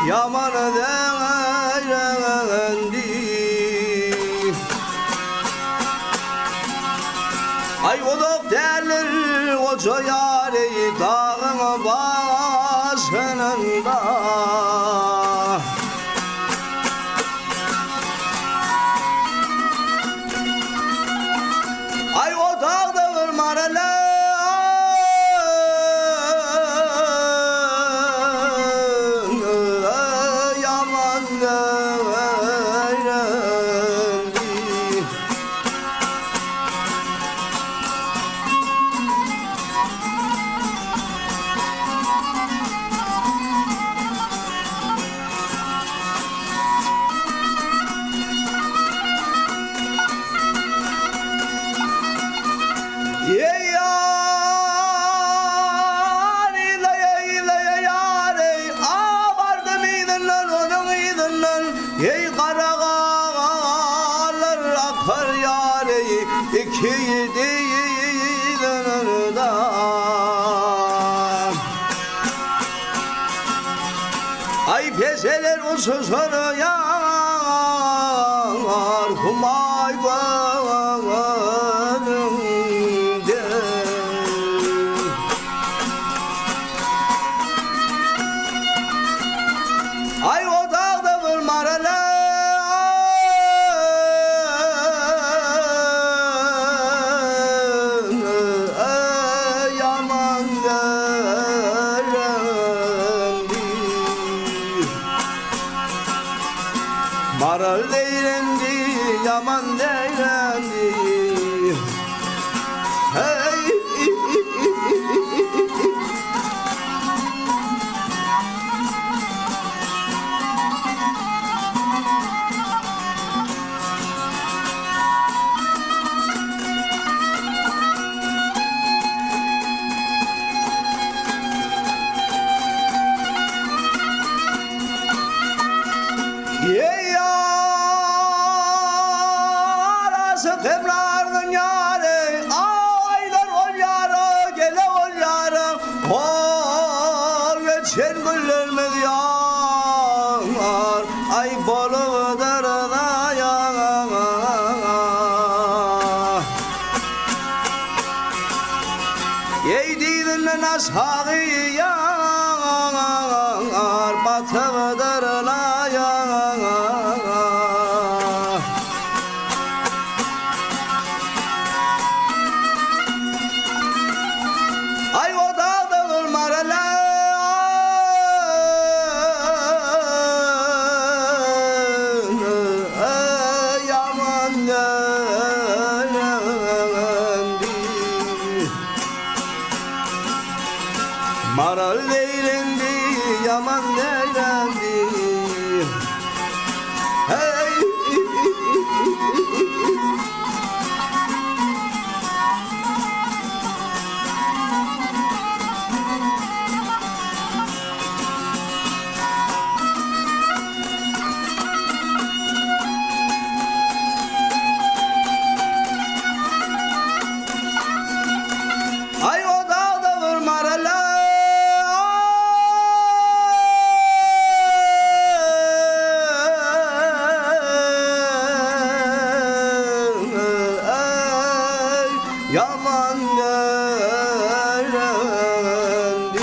yaman dendi. Ay odok derler koca yâri dağın başında. Ay o dağda vurmaralar yaman dendi. Ey karagalar akar yâri iki dilinde. Ay peseler olsun sonra yar kumay gönlümde. Ay o dağda vurmaralar yaman dendi. Maral değrendi yaman değrendi. Hey Kemlardan yâre, aylar ol yâre, gele ol yâre. Ol geçen güllermez yâr, ay balıdır da yâr. Yeydiğinin aşağı yâr, batıdır la yâr. Ay o dağda vurmaralar yaman dendi. Maral değrendi yaman dendi. Hey ay o dağda vurmaralar yaman dendi.